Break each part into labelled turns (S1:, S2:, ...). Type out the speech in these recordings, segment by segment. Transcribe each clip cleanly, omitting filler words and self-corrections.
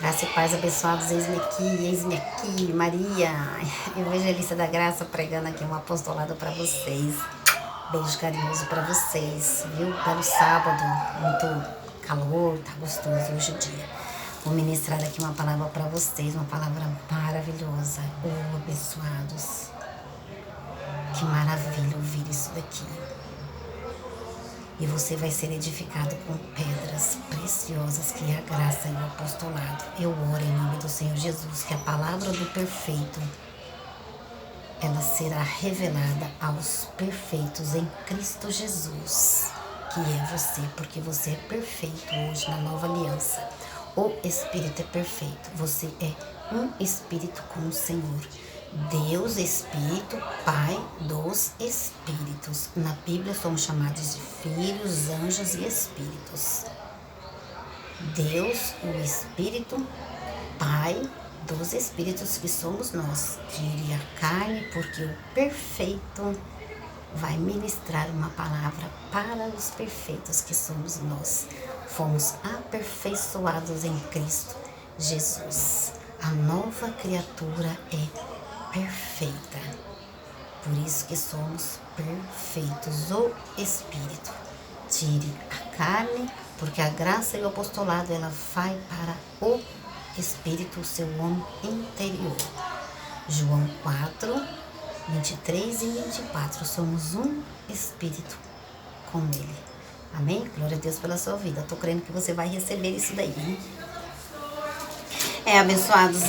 S1: Graça e paz abençoados, eis-me aqui, Maria, evangelista da graça, pregando aqui um apostolado para vocês. Beijo carinhoso para vocês, viu? Belo sábado, muito calor, tá gostoso hoje o dia. Vou ministrar aqui uma palavra para vocês, uma palavra maravilhosa. Oh, abençoados, que maravilha ouvir isso daqui. E você vai ser edificado com pedras preciosas, que é a graça e o apostolado. Eu oro em nome do Senhor Jesus, que a palavra do perfeito, ela será revelada aos perfeitos em Cristo Jesus, que é você, porque você é perfeito hoje na nova aliança. O Espírito é perfeito, você é um Espírito com o Senhor. Deus, Espírito, Pai dos Espíritos. Na Bíblia somos chamados de filhos, anjos e espíritos. Deus, o Espírito, Pai dos Espíritos, que somos nós. Tire a carne, porque o perfeito vai ministrar uma palavra para os perfeitos, que somos nós. Fomos aperfeiçoados em Cristo Jesus. A nova criatura é perfeita. Por isso que somos perfeitos. O Espírito. Tire a carne, porque a graça e o apostolado, ela vai para o Espírito, o seu homem interior. João 4, 23 e 24. Somos um Espírito com Ele. Amém? Glória a Deus pela sua vida. Estou crendo que você vai receber isso daí, hein? Abençoados,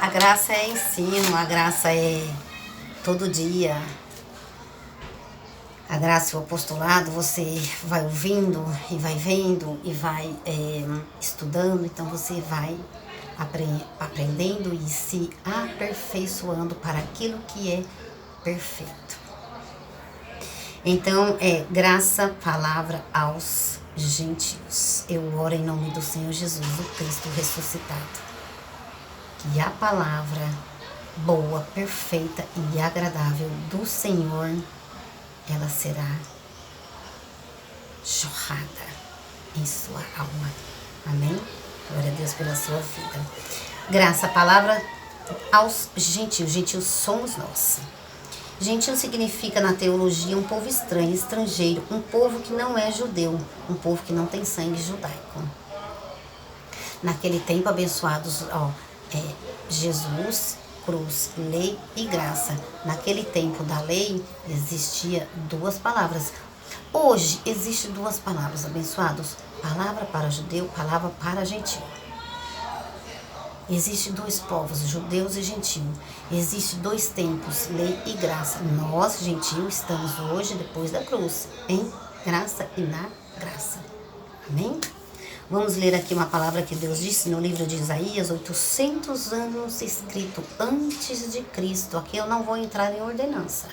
S1: a graça é ensino, a graça é todo dia. A graça e o apostolado, você vai ouvindo e vai vendo e vai estudando, então você vai aprendendo e se aperfeiçoando para aquilo que é perfeito. Então, graça, palavra aos gentios. Eu oro em nome do Senhor Jesus, o Cristo ressuscitado. Que a palavra boa, perfeita e agradável do Senhor, ela será jorrada em sua alma. Amém? Glória a Deus pela sua vida. Graça, palavra aos gentios. Gentios somos nós. Gentio significa na teologia um povo estranho, estrangeiro, um povo que não é judeu, um povo que não tem sangue judaico. Naquele tempo, abençoados, Jesus, cruz, lei e graça. Naquele tempo da lei existia duas palavras. Hoje existe duas palavras, abençoados: palavra para judeu, palavra para gentio. Existem dois povos, judeus e gentios. Existem dois tempos, lei e graça. Nós, gentios, estamos hoje, depois da cruz, em graça e na graça. Amém? Vamos ler aqui uma palavra que Deus disse no livro de Isaías, 800 anos escrito antes de Cristo. Aqui eu não vou entrar em ordenança,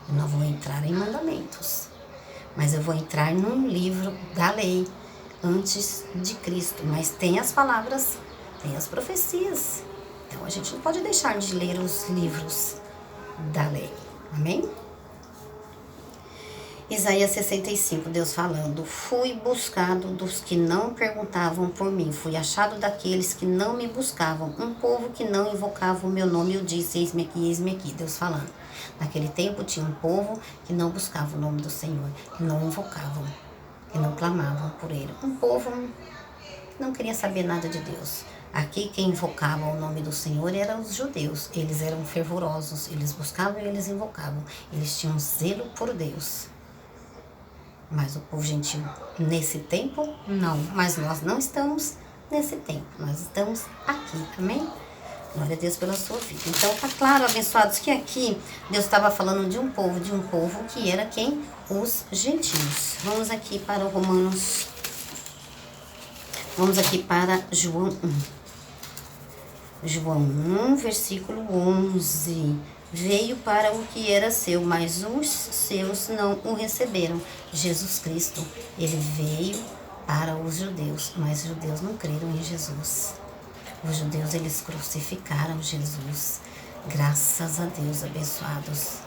S1: eu não vou entrar em mandamentos, mas eu vou entrar num livro da lei antes de Cristo. Mas tem as palavras, tem as profecias. Então a gente não pode deixar de ler os livros da lei. Amém? Isaías 65, Deus falando: fui buscado dos que não perguntavam por mim, fui achado daqueles que não me buscavam, um povo que não invocava o meu nome. Eu disse: eis-me aqui, Deus falando. Naquele tempo tinha um povo que não buscava o nome do Senhor, que não invocavam, que não clamavam por ele. Um povo que não queria saber nada de Deus. Aqui quem invocava o nome do Senhor eram os judeus. Eles eram fervorosos, eles buscavam e eles invocavam. Eles tinham zelo por Deus. Mas o povo gentil, nesse tempo, não. Mas nós não estamos nesse tempo. Nós estamos aqui. Amém? Glória a Deus pela sua vida. Então, tá claro, abençoados, que aqui Deus estava falando de um povo que era quem? Os gentios. Vamos aqui para o Romanos. Vamos aqui para João 1. João 1, versículo 11. Veio para o que era seu, mas os seus não o receberam. Jesus Cristo, ele veio para os judeus, mas os judeus não creram em Jesus. Os judeus, eles crucificaram Jesus. Graças a Deus, abençoados.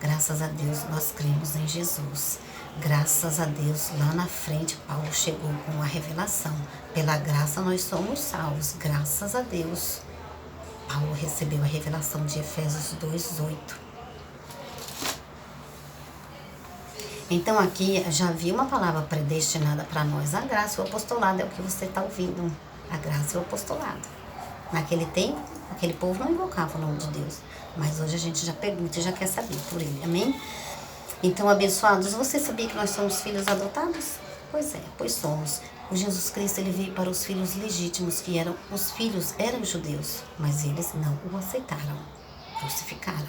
S1: Graças a Deus, nós cremos em Jesus. Graças a Deus, lá na frente, Paulo chegou com a revelação. Pela graça nós somos salvos. Graças a Deus, Paulo recebeu a revelação de Efésios 2:8. Então aqui já vi uma palavra predestinada para nós. A graça e o apostolado é o que você está ouvindo. A graça e o apostolado. Naquele tempo, aquele povo não invocava o nome de Deus. Mas hoje a gente já pergunta e já quer saber por ele. Amém? Então, abençoados, você sabia que nós somos filhos adotados? Pois é, pois somos. O Jesus Cristo, ele veio para os filhos legítimos, que eram, os filhos eram judeus, mas eles não o aceitaram, crucificaram.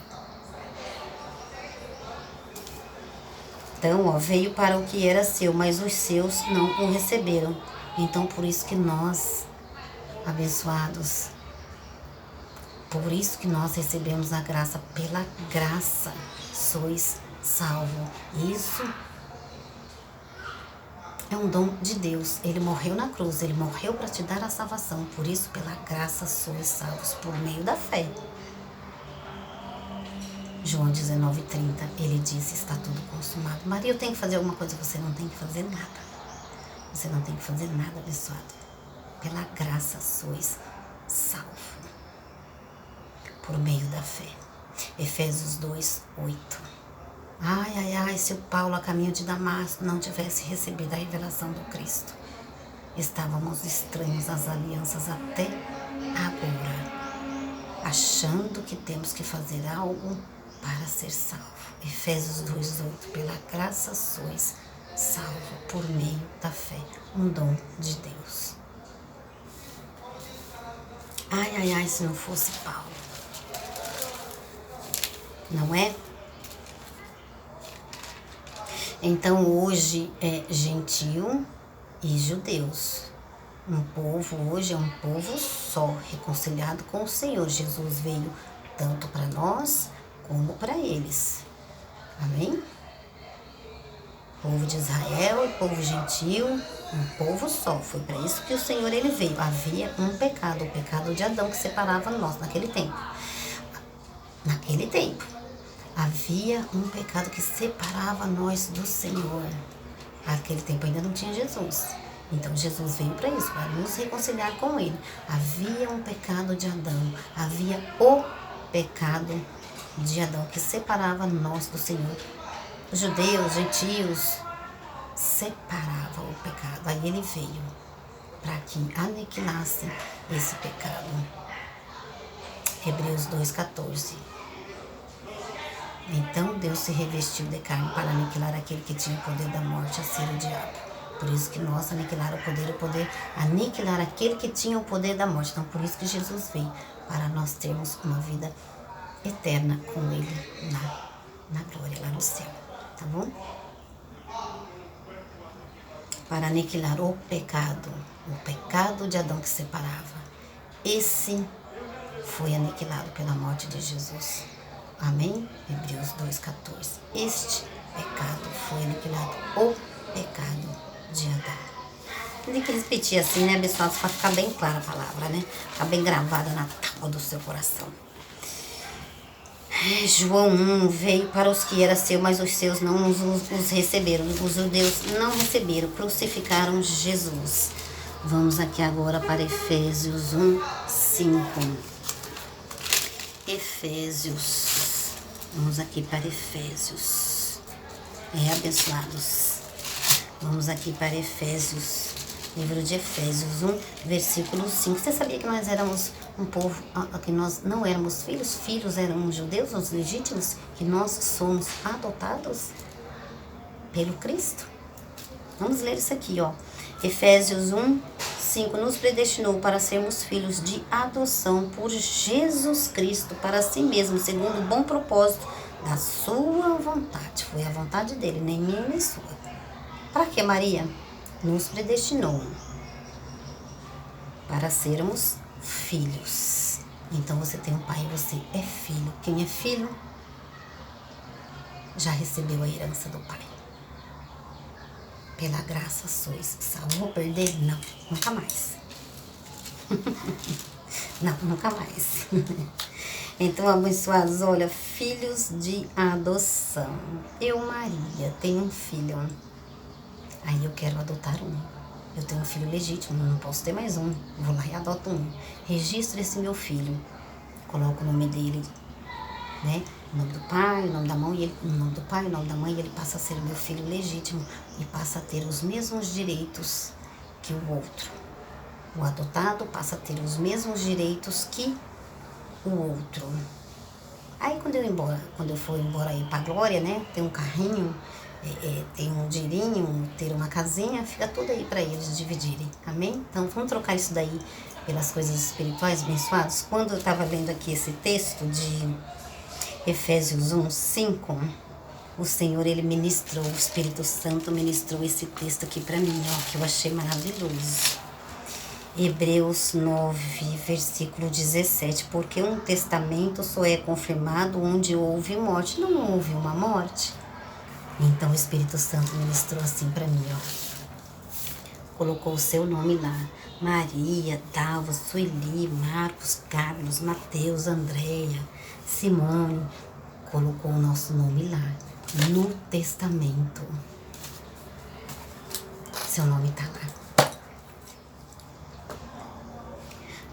S1: Então, veio para o que era seu, mas os seus não o receberam. Então, por isso que nós, abençoados, por isso que nós recebemos a graça, pela graça sois salvo. Isso é um dom de Deus. Ele morreu na cruz, ele morreu para te dar a salvação. Por isso, pela graça sois salvos, por meio da fé. João 19:30, ele disse, está tudo consumado. Maria, eu tenho que fazer alguma coisa? Você não tem que fazer nada. Você não tem que fazer nada, abençoado. Pela graça sois salvo, por meio da fé. Efésios 2:8. Ai, se o Paulo a caminho de Damasco não tivesse recebido a revelação do Cristo, estávamos estranhos às alianças até agora, achando que temos que fazer algo para ser salvo. Efésios 2:8, pela graça sois salvo por meio da fé, um dom de Deus. Ai, se não fosse Paulo, não é? Então hoje é gentil e judeus. Um povo hoje é um povo só, reconciliado com o Senhor. Jesus veio tanto para nós como para eles. Amém? Povo de Israel e povo gentil, um povo só. Foi para isso que o Senhor ele veio. Havia um pecado, o pecado de Adão que separava nós naquele tempo. Naquele tempo. Havia um pecado que separava nós do Senhor. Naquele tempo ainda não tinha Jesus. Então Jesus veio para isso, para nos reconciliar com Ele. Havia um pecado de Adão. Havia o pecado de Adão que separava nós do Senhor. Os judeus, gentios, separava o pecado. Aí Ele veio para que aniquilasse esse pecado. Hebreus 2:14. Então Deus se revestiu de carne para aniquilar aquele que tinha o poder da morte, a ser o diabo. Por isso que nós aniquilar o poder aniquilar aquele que tinha o poder da morte. Então por isso que Jesus veio, para nós termos uma vida eterna com Ele na glória, lá no céu. Tá bom? Para aniquilar o pecado de Adão que separava. Esse foi aniquilado pela morte de Jesus. Amém? Hebreus 2:14. Este pecado foi aniquilado, o pecado de Adão. Tem que repetir assim, né, abençoados, para ficar bem clara a palavra, né? Ficar bem gravada na tábua do seu coração. João 1, veio para os que era seu, mas os seus não os receberam. Os judeus não receberam, crucificaram Jesus. Vamos aqui agora para Efésios 1:5. Efésios. Vamos aqui para Efésios. Abençoados. Vamos aqui para Efésios. Livro de Efésios 1, versículo 5. Você sabia que nós éramos um povo, que nós não éramos filhos? Filhos eram os judeus, os legítimos, que nós somos adotados pelo Cristo? Vamos ler isso aqui, ó. Efésios 1:5, nos predestinou para sermos filhos de adoção por Jesus Cristo para si mesmo, segundo o bom propósito da sua vontade. Foi a vontade dele, nem minha nem sua. Para que, Maria? Nos predestinou para sermos filhos. Então você tem um pai e você é filho. Quem é filho já recebeu a herança do pai. Pela graça sois salvos. Vou perder? Não, nunca mais. Não, nunca mais. Então, abençoados, olha, filhos de adoção. Eu, Maria, tenho um filho. Aí eu quero adotar um. Eu tenho um filho legítimo, não posso ter mais um. Vou lá e adoto um. Registro esse meu filho. Coloco o nome dele, né? O nome do pai, o nome da mãe, o nome do pai, o nome da mãe, ele passa a ser o meu filho legítimo e passa a ter os mesmos direitos que o outro. O adotado passa a ter os mesmos direitos que o outro. Aí quando eu for embora aí pra glória, né? Ter um carrinho, ter um dinheirinho, ter uma casinha, fica tudo aí para eles dividirem. Amém? Então vamos trocar isso daí pelas coisas espirituais, abençoados. Quando eu estava lendo aqui esse texto de Efésios 1:5, o Senhor, ele ministrou, o Espírito Santo ministrou esse texto aqui para mim, ó, que eu achei maravilhoso. Hebreus 9, versículo 17, porque um testamento só é confirmado onde houve morte. Não houve uma morte. Então o Espírito Santo ministrou assim para mim, ó. Colocou o seu nome lá. Maria, Dalva, Sueli, Marcos, Carlos, Mateus, Andréia, Simone. Colocou o nosso nome lá, no testamento. Seu nome tá lá.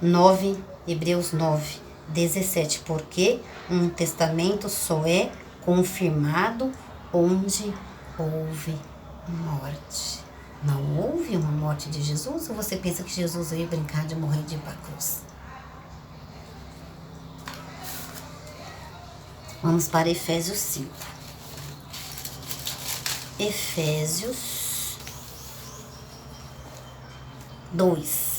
S1: 9, Hebreus 9, 17, porque um testamento só é confirmado onde houve morte. Não houve uma morte de Jesus? Ou você pensa que Jesus veio brincar de morrer de cruz? Vamos para Efésios 5. Efésios 2.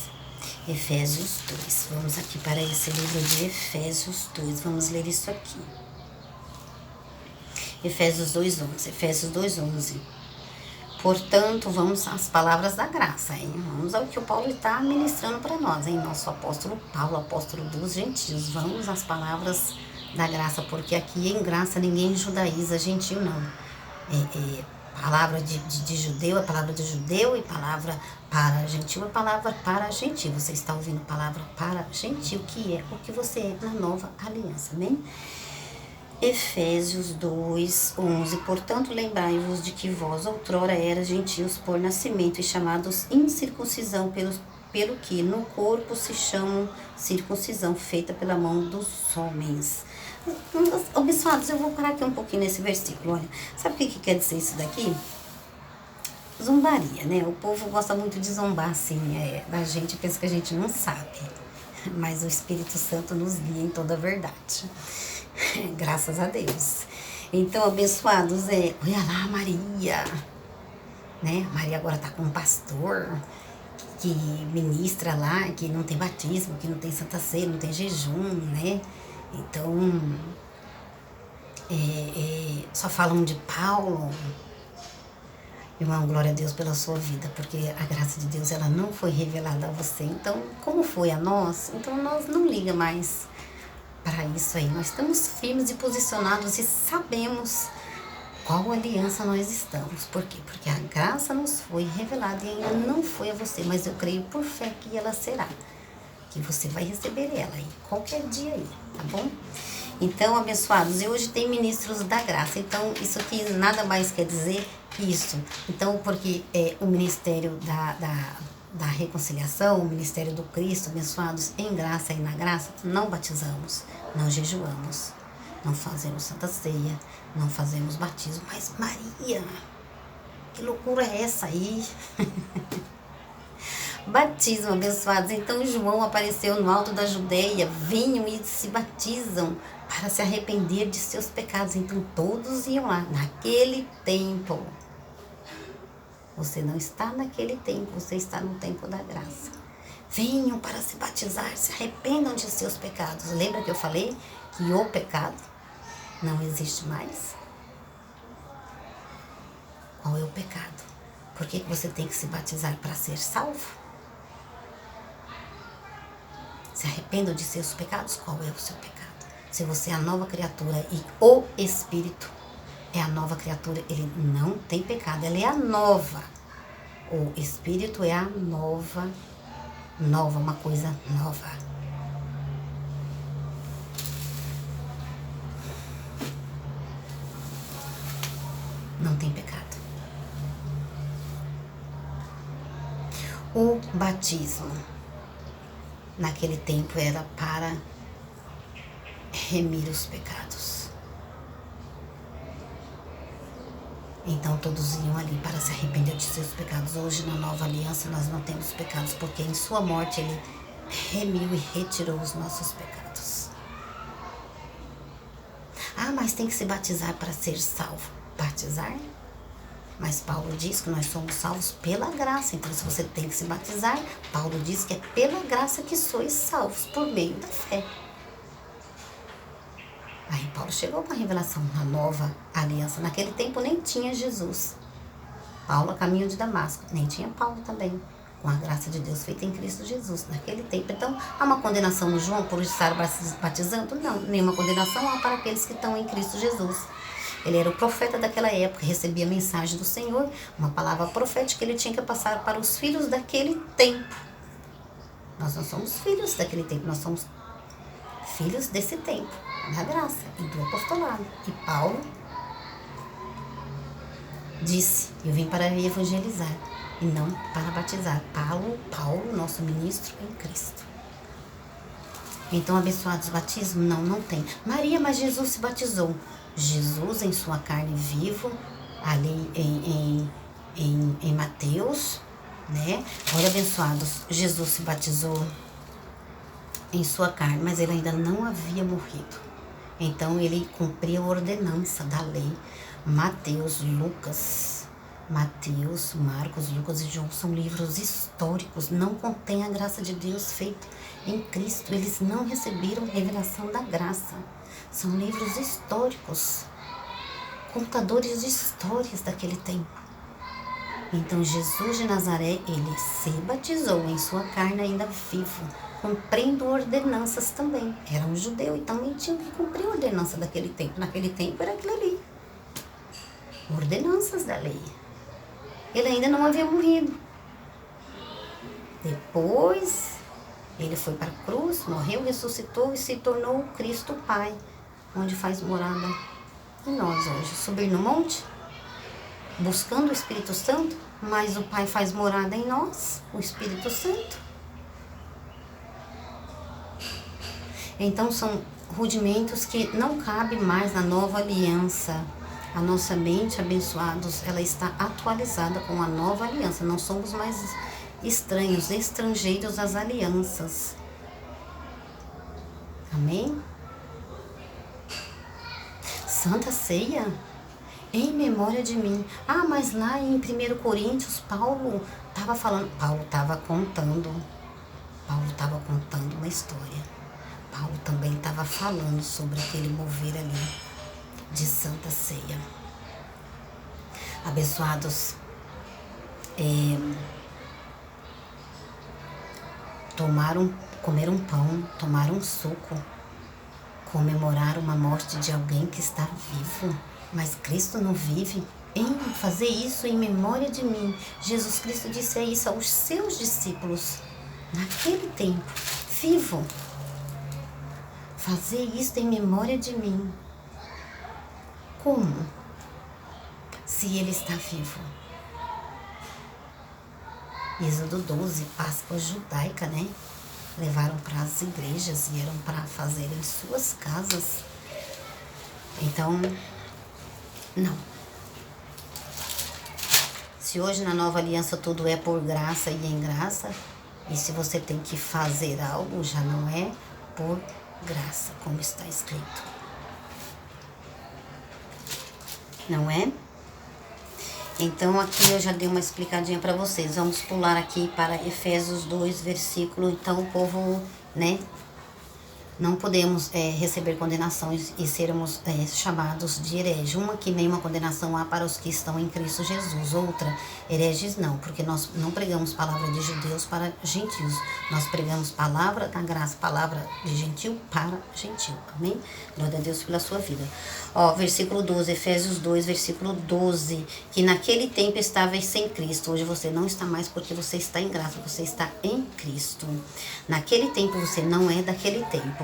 S1: Efésios 2. Vamos aqui para esse livro de Efésios 2. Vamos ler isso aqui. Efésios 2:11. Efésios 2:11. Portanto, vamos às palavras da graça, hein? Vamos ao que o Paulo está ministrando para nós, hein? Nosso apóstolo Paulo, apóstolo dos gentios. Vamos às palavras da graça, porque aqui em graça ninguém judaiza gentil, não. Palavra de judeu é palavra de judeu, e palavra para gentil é palavra para gentil. Você está ouvindo palavra para gentil, que é o que você é na nova aliança, amém? Efésios 2:11. Portanto, lembrai-vos de que vós outrora eras gentios por nascimento e chamados incircuncisão pelo que no corpo se chamam circuncisão, feita pela mão dos homens. Abençoados, eu vou parar aqui um pouquinho nesse versículo. Olha, sabe o que quer dizer isso daqui? Zombaria, né? O povo gosta muito de zombar, assim, da gente, pensa que a gente não sabe. Mas o Espírito Santo nos guia em toda a verdade. Graças a Deus. Então, abençoados, olha lá, Maria, né? Maria agora tá com um pastor que ministra lá, que não tem batismo, que não tem Santa Ceia, não tem jejum, né? Então, só falam de Paulo. Irmão, glória a Deus pela sua vida, porque a graça de Deus, ela não foi revelada a você. Então, como foi a nós? Então, nós não liga mais para isso aí. Nós estamos firmes e posicionados e sabemos qual aliança nós estamos. Por quê? Porque a graça nos foi revelada e ainda não foi a você, mas eu creio por fé que ela será. Que você vai receber ela aí, qualquer dia aí, tá bom? Então, abençoados, e hoje tem ministros da graça. Então, isso aqui nada mais quer dizer isso. Então, porque o ministério da reconciliação, o ministério do Cristo, abençoados, em graça e na graça, não batizamos, não jejuamos, não fazemos Santa Ceia, não fazemos batismo. Mas Maria, que loucura é essa aí? Batismo, abençoados. Então João apareceu no alto da Judeia, vinham e se batizam para se arrepender de seus pecados. Então todos iam lá, naquele tempo. Você não está naquele tempo, você está no tempo da graça. Venham para se batizar, se arrependam de seus pecados. Lembra que eu falei que o pecado não existe mais? Qual é o pecado? Por que você tem que se batizar para ser salvo? Se arrependam de seus pecados. Qual é o seu pecado? Se você é a nova criatura e o Espírito é a nova criatura, ele não tem pecado, ela é a nova. O Espírito é a nova, uma coisa nova. batismo naquele tempo era para remir os pecados. Então todos iam ali para se arrepender de seus pecados. Hoje na nova aliança nós não temos pecados, porque em sua morte ele remiu e retirou os nossos pecados. Ah, mas tem que se batizar para ser salvo. Batizar? Mas Paulo diz que nós somos salvos pela graça. Então se você tem que se batizar, Paulo diz que é pela graça que sois salvos, por meio da fé. Aí Paulo chegou com a revelação na nova aliança. Naquele tempo nem tinha Jesus. Paulo a caminho de Damasco. Nem tinha Paulo também. Com a graça de Deus feita em Cristo Jesus. Naquele tempo. Então, há uma condenação no João por estar batizando? Não. Nenhuma condenação há para aqueles que estão em Cristo Jesus. Ele era o profeta daquela época. Recebia a mensagem do Senhor. Uma palavra profética que ele tinha que passar para os filhos daquele tempo. Nós não somos filhos daquele tempo. Nós somos filhos desse tempo. Da graça e do apostolado. E Paulo disse: eu vim para evangelizar e não para batizar. Paulo, nosso ministro em Cristo. Então, abençoados, batismo? Não tem. Maria, mas Jesus se batizou. Jesus em sua carne vivo, ali em Mateus, né? Olha, abençoados, Jesus se batizou em sua carne, mas ele ainda não havia morrido. Então ele cumpriu a ordenança da lei. Mateus, Marcos, Lucas e João são livros históricos, não contém a graça de Deus feita em Cristo. Eles não receberam revelação da graça. São livros históricos, contadores de histórias daquele tempo. Então Jesus de Nazaré, ele se batizou em sua carne ainda vivo, cumprindo ordenanças também. Era um judeu e também tinha que cumprir a ordenança daquele tempo. Naquele tempo era aquilo ali. Ordenanças da lei. Ele ainda não havia morrido. Depois, ele foi para a cruz, morreu, ressuscitou e se tornou o Cristo Pai, onde faz morada em nós hoje. Subir no monte, buscando o Espírito Santo, mas o Pai faz morada em nós, o Espírito Santo. Então são rudimentos que não cabem mais na nova aliança. A nossa mente, abençoados, ela está atualizada com a nova aliança. Não somos mais estranhos, estrangeiros às alianças. Amém? Santa Ceia, em memória de mim. Ah, mas lá em 1 Coríntios, Paulo estava contando uma história. Paulo também estava falando sobre aquele mover ali de Santa Ceia. Abençoados, comeram pão, tomaram suco, comemorar uma morte de alguém que está vivo, mas Cristo não vive. Em fazer isso em memória de mim. Jesus Cristo disse isso aos seus discípulos naquele tempo, vivo. Fazer isso em memória de mim. Como? Se ele está vivo. Êxodo 12, Páscoa judaica, né? Levaram para as igrejas e eram para fazer em suas casas. Então, não. Se hoje na nova aliança tudo é por graça e em graça, e se você tem que fazer algo, já não é por graça, como está escrito. Não é? Então aqui eu já dei uma explicadinha para vocês. Vamos pular aqui para Efésios 2, versículo. Então o povo, né? Não podemos receber condenação e sermos chamados de herege. Uma, que nenhuma condenação há para os que estão em Cristo Jesus. Outra, hereges não, porque nós não pregamos palavra de judeus para gentios. Nós pregamos palavra da graça, palavra de gentil para gentil. Amém? Glória a Deus pela sua vida. Ó, versículo 12, Efésios 2, versículo 12. Que naquele tempo estavais sem Cristo. Hoje você não está mais porque você está em graça, você está em Cristo. Naquele tempo você não é daquele tempo.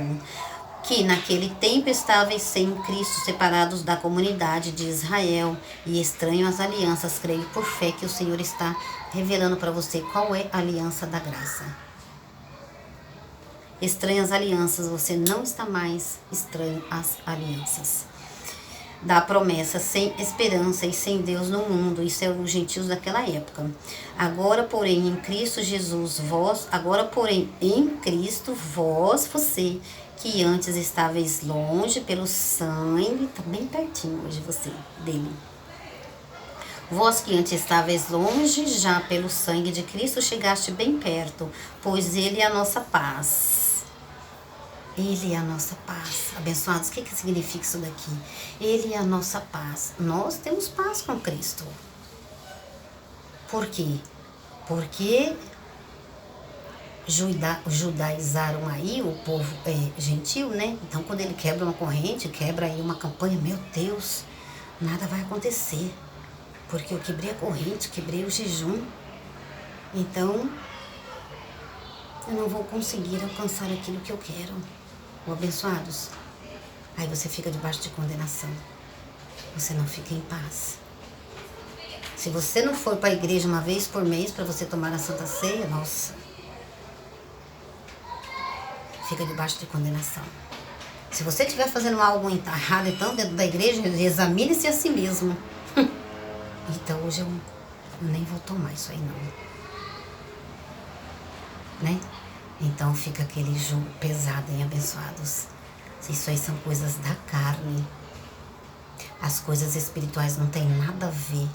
S1: que naquele tempo estáveis sem Cristo, separados da comunidade de Israel e estranho às alianças, creio por fé que o Senhor está revelando para você qual é a aliança da graça. Estranho às alianças, você não está mais estranho às alianças. Da promessa, sem esperança e sem Deus no mundo. Isso é os gentios daquela época. Agora, porém, em Cristo Jesus, você, que antes estáveis longe pelo sangue, tá bem pertinho hoje você, dele. Vós que antes estáveis longe, já pelo sangue de Cristo chegaste bem perto, pois ele é a nossa paz. Ele é a nossa paz. Abençoados, o que significa isso daqui? Ele é a nossa paz. Nós temos paz com Cristo. Por quê? Porque judaizaram aí o povo gentil, né? Então, quando ele quebra uma corrente, quebra aí uma campanha, meu Deus, nada vai acontecer. Porque eu quebrei a corrente, quebrei o jejum. Então, eu não vou conseguir alcançar aquilo que eu quero. Abençoados, aí você fica debaixo de condenação, você não fica em paz. Se você não for para a igreja uma vez por mês para você tomar a Santa Ceia, nossa, fica debaixo de condenação. Se você estiver fazendo algo errado então dentro da igreja, examine-se a si mesmo. Então hoje eu nem vou tomar isso aí não, né? Então fica aquele jugo pesado, hein, abençoados? Isso aí são coisas da carne. As coisas espirituais não tem nada a ver.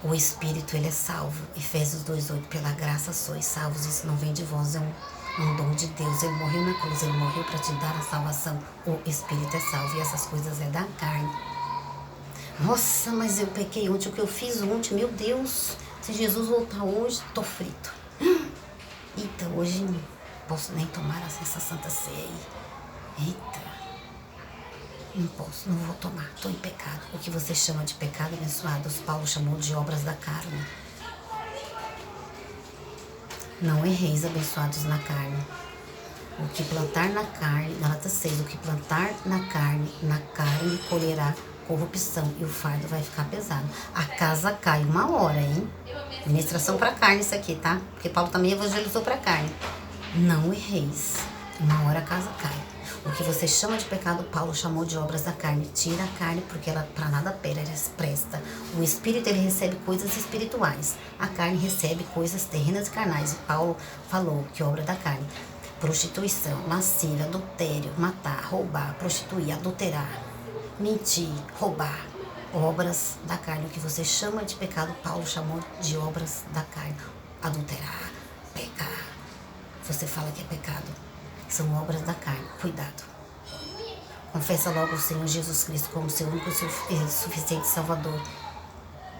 S1: O espírito, ele é salvo. Efésios 2:8, pela graça sois salvos. Isso não vem de vós, é um dom de Deus. Ele morreu na cruz, ele morreu para te dar a salvação. O espírito é salvo e essas coisas é da carne. Nossa, mas eu pequei ontem, o que eu fiz ontem, meu Deus. Se Jesus voltar hoje, tô frito. Eita, hoje não posso nem tomar essa Santa Ceia aí. Eita, não posso, não vou tomar, estou em pecado. O que você chama de pecado, abençoados, Paulo chamou de obras da carne. Não erreis, abençoados, na carne. O que plantar na carne, Gálatas 6, o que plantar na carne colherá corrupção e o fardo vai ficar pesado. A casa cai uma hora, hein? Ministração para carne isso aqui, tá? Porque Paulo também evangelizou para carne. Não erreis. Uma hora a casa cai. O que você chama de pecado, Paulo chamou de obras da carne. Tira a carne porque ela para nada presta. O espírito, ele recebe coisas espirituais. A carne recebe coisas terrenas e carnais. E Paulo falou que obra da carne: prostituição, lascívia, adultério, matar, roubar, prostituir, adulterar, mentir, roubar. Obras da carne. O que você chama de pecado, Paulo chamou de obras da carne. Adulterar, pecar. Você fala que é pecado. São obras da carne. Cuidado. Confessa logo o Senhor Jesus Cristo como seu único e suficiente Salvador.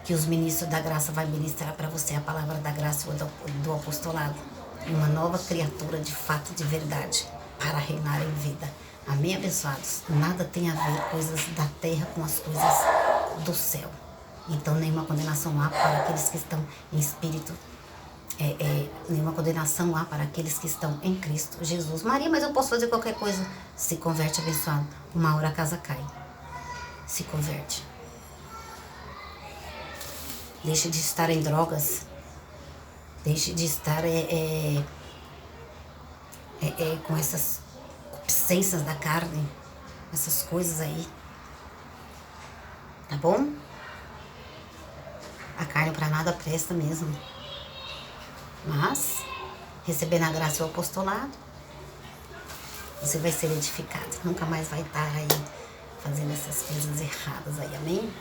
S1: Que os ministros da graça vão ministrar para você a palavra da graça e do apostolado. Uma nova criatura de fato e de verdade para reinar em vida. Amém, abençoados? Nada tem a ver coisas da terra com as coisas do céu. Então nenhuma condenação há para aqueles que estão em espírito. Nenhuma condenação há para aqueles que estão em Cristo Jesus. Maria, mas eu posso fazer qualquer coisa. Se converte, abençoado. Uma hora a casa cai. Se converte. Deixe de estar em drogas. Deixe de estar com essas concupiscências da carne. Essas coisas aí. Tá bom? A carne para nada presta mesmo. Mas, recebendo a graça e o apostolado, você vai ser edificado. Nunca mais vai estar aí fazendo essas coisas erradas aí, amém?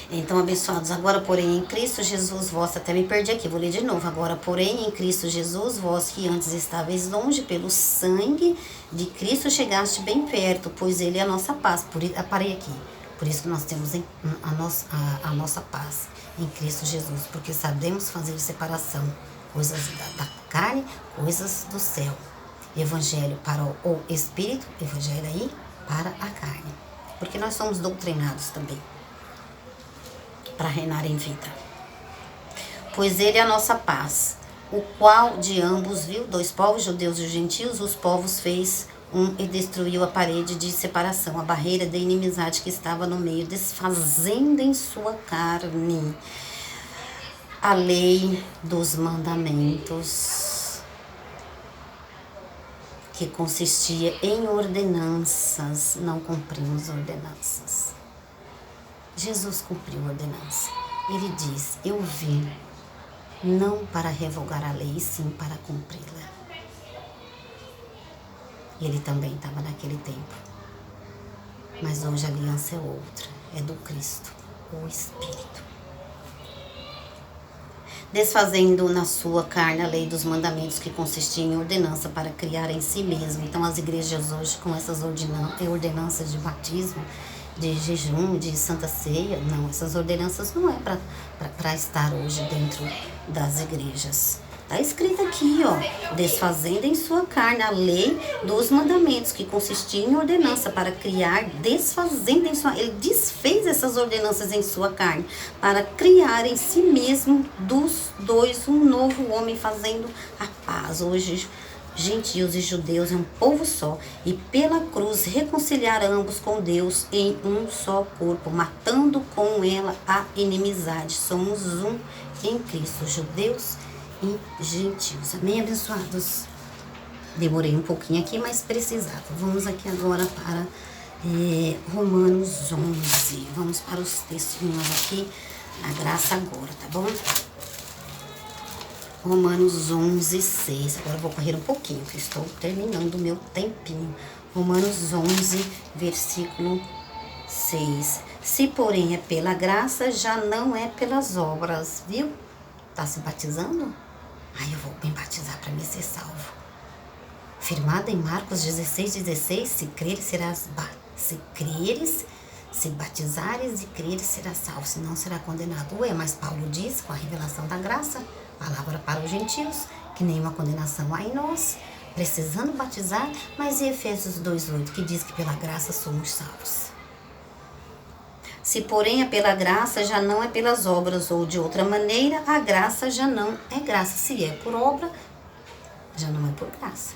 S1: Então, abençoados, agora, porém, em Cristo Jesus, vós, até me perdi aqui, vou ler de novo. Agora, porém, em Cristo Jesus, vós que antes estáveis longe, pelo sangue de Cristo chegaste bem perto, pois ele é a nossa paz. Parei aqui. Por isso que nós temos a nossa paz em Cristo Jesus, porque sabemos fazer separação, coisas da carne, coisas do céu. Evangelho para o Espírito, evangelho aí para a carne. Porque nós somos doutrinados também para reinar em vida. Pois ele é a nossa paz, o qual de ambos viu, dois povos, judeus e gentios, os povos fez e destruiu a parede de separação, a barreira da inimizade que estava no meio, desfazendo em sua carne a lei dos mandamentos, que consistia em ordenanças. Não cumprimos ordenanças. Jesus cumpriu a ordenança. Ele diz: eu vim não para revogar a lei, e sim para cumpri-la. Ele também estava naquele tempo. Mas hoje a aliança é outra, é do Cristo, o Espírito. Desfazendo na sua carne a lei dos mandamentos, que consistia em ordenança para criar em si mesmo. Então as igrejas hoje, com essas ordenanças de batismo, de jejum, de santa ceia, não, essas ordenanças não é para estar hoje dentro das igrejas. Está escrito aqui, ó, desfazendo em sua carne a lei dos mandamentos, que consistia em ordenança para criar, desfazendo em sua... Ele desfez essas ordenanças em sua carne, para criar em si mesmo dos dois um novo homem, fazendo a paz. Hoje, gentios e judeus é um povo só, e pela cruz reconciliar ambos com Deus em um só corpo, matando com ela a inimizade. Somos um em Cristo, judeus e gentios. Amém, abençoados? Demorei um pouquinho aqui, mas precisava. Vamos aqui agora para Romanos 11. Vamos para os textinhos aqui, a graça agora, tá bom? Romanos 11, 6. Agora eu vou correr um pouquinho, que estou terminando o meu tempinho. Romanos 11, versículo 6. Se, porém, é pela graça, já não é pelas obras, viu? Tá se batizando? Aí eu vou me batizar para me ser salvo. Firmada em Marcos 16, 16, se creres, serás se creres, se batizares e creres, serás salvo, senão será condenado. Ué, mas Paulo diz, com a revelação da graça, palavra para os gentios, que nenhuma condenação há em nós, precisando batizar, mas e Efésios 2,8, que diz que pela graça somos salvos. Se, porém, é pela graça, já não é pelas obras, ou de outra maneira, a graça já não é graça. Se é por obra, já não é por graça.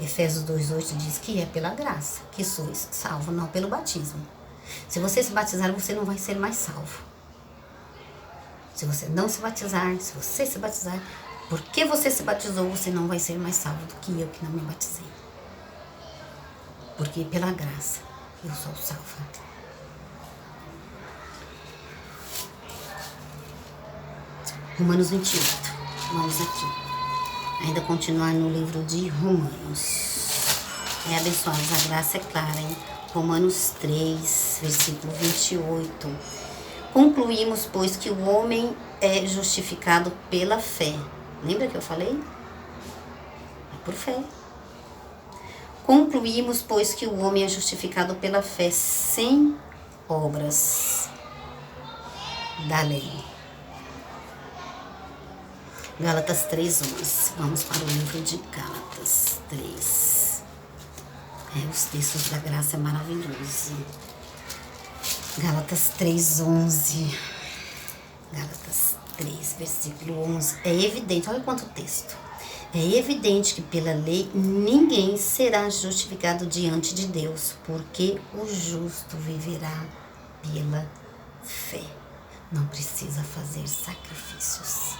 S1: Efésios 2,8 diz que é pela graça que sois salvo, não pelo batismo. Se você se batizar, você não vai ser mais salvo. Se você não se batizar, se você se batizar, porque você se batizou, você não vai ser mais salvo do que eu que não me batizei. Porque pela graça eu sou salva. Romanos 28. Vamos aqui. Ainda continuar no livro de Romanos. Abençoados, a graça é clara, hein? Romanos 3, versículo 28. Concluímos, pois, que o homem é justificado pela fé. Lembra que eu falei? É por fé. Concluímos, pois, que o homem é justificado pela fé, sem obras da lei. Gálatas 3:11. Vamos para o livro de Gálatas 3. Os textos da graça é maravilhoso. Gálatas 3:11. Gálatas 3, versículo 11. É evidente, olha quanto texto. É evidente que pela lei ninguém será justificado diante de Deus, porque o justo viverá pela fé. Não precisa fazer sacrifícios.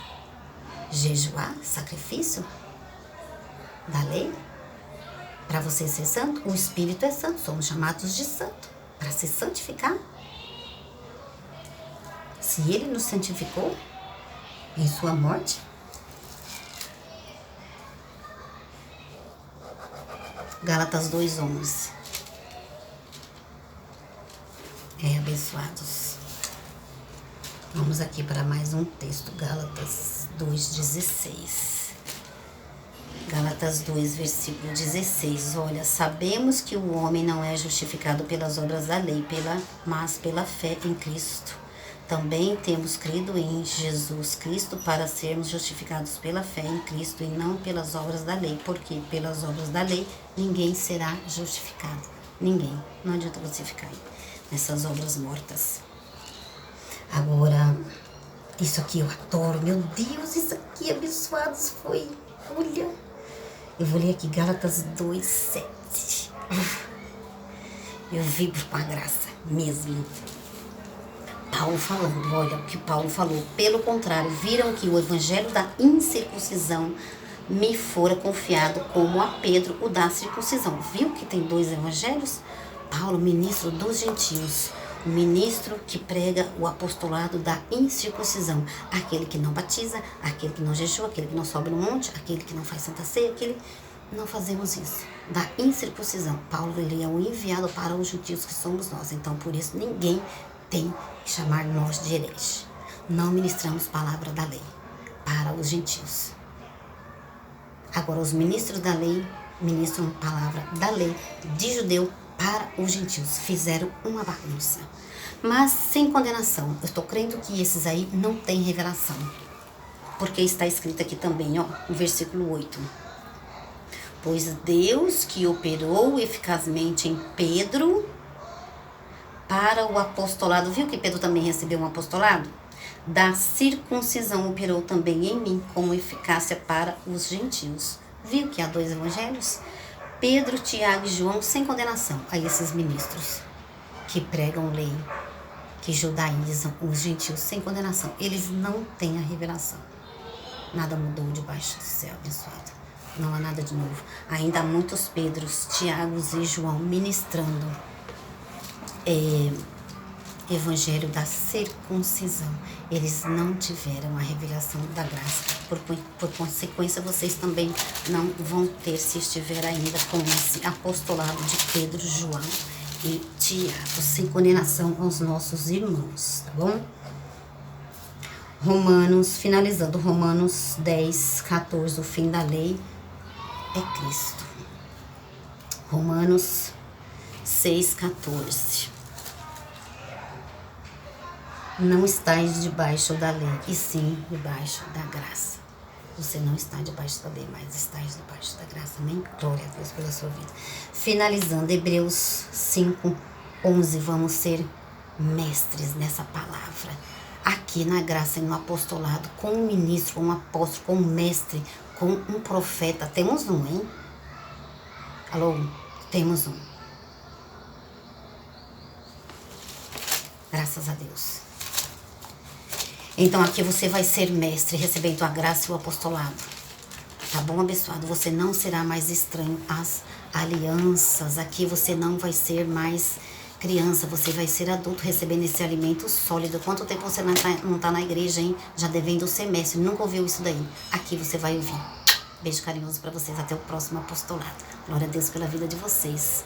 S1: Jejuar, sacrifício da lei, para você ser santo. O Espírito é santo, somos chamados de santo, para se santificar. Se Ele nos santificou em sua morte, Gálatas 2:11. Abençoados. Vamos aqui para mais um texto, Gálatas 2:16. Gálatas 2, versículo 16. Olha, sabemos que o homem não é justificado pelas obras da lei, mas pela fé em Cristo. Também temos crido em Jesus Cristo para sermos justificados pela fé em Cristo e não pelas obras da lei, porque pelas obras da lei ninguém será justificado. Ninguém. Não adianta você ficar aí nessas obras mortas. Agora, isso aqui eu adoro. Meu Deus, isso aqui, abençoados, foi... Olha, eu vou ler aqui Gálatas 2:7. Eu vibro com a graça mesmo. Paulo falando, olha o que Paulo falou. Pelo contrário, viram que o evangelho da incircuncisão me fora confiado como a Pedro o da circuncisão. Viu que tem dois evangelhos? Paulo, ministro dos gentios, o ministro que prega o apostolado da incircuncisão, aquele que não batiza, aquele que não jejua, aquele que não sobe no monte, aquele que não faz santa ceia, aquele... Não fazemos isso, da incircuncisão. Paulo, ele é o enviado para os gentios que somos nós, então por isso ninguém tem que chamar nós de herege. Não ministramos palavra da lei para os gentios. Agora, os ministros da lei ministram palavra da lei de judeu para os gentios. Fizeram uma bagunça, mas sem condenação. Eu estou crendo que esses aí não têm revelação, porque está escrito aqui também, ó, no versículo 8. Pois Deus que operou eficazmente em Pedro para o apostolado, viu que Pedro também recebeu um apostolado? Da circuncisão operou também em mim com eficácia para os gentios. Viu que há dois evangelhos? Pedro, Tiago e João sem condenação a esses ministros que pregam lei, que judaizam os gentios sem condenação. Eles não têm a revelação. Nada mudou debaixo do céu abençoado. Não há nada de novo. Ainda há muitos Pedros, Tiagos e João ministrando evangelho da circuncisão. Eles não tiveram a revelação da graça. Por consequência, vocês também não vão ter se estiver ainda com esse apostolado de Pedro, João e Tiago, sem condenação aos nossos irmãos, tá bom? Romanos, finalizando, Romanos 10, 14, o fim da lei é Cristo. Romanos 6, 14. Não estáis debaixo da lei, e sim debaixo da graça. Você não está debaixo da lei, mas estáis debaixo da graça. Amém? Glória a Deus pela sua vida. Finalizando, Hebreus 5, 11. Vamos ser mestres nessa palavra. Aqui na graça e no apostolado, com um ministro, com um apóstolo, com um mestre, com um profeta. Temos um, hein? Alô? Temos um. Graças a Deus. Então aqui você vai ser mestre, recebendo a graça e o apostolado. Tá bom, abençoado? Você não será mais estranho às alianças. Aqui você não vai ser mais criança, você vai ser adulto, recebendo esse alimento sólido. Quanto tempo você não tá na igreja, hein? Já devendo ser mestre, nunca ouviu isso daí. Aqui você vai ouvir. Beijo carinhoso pra vocês, até o próximo apostolado. Glória a Deus pela vida de vocês.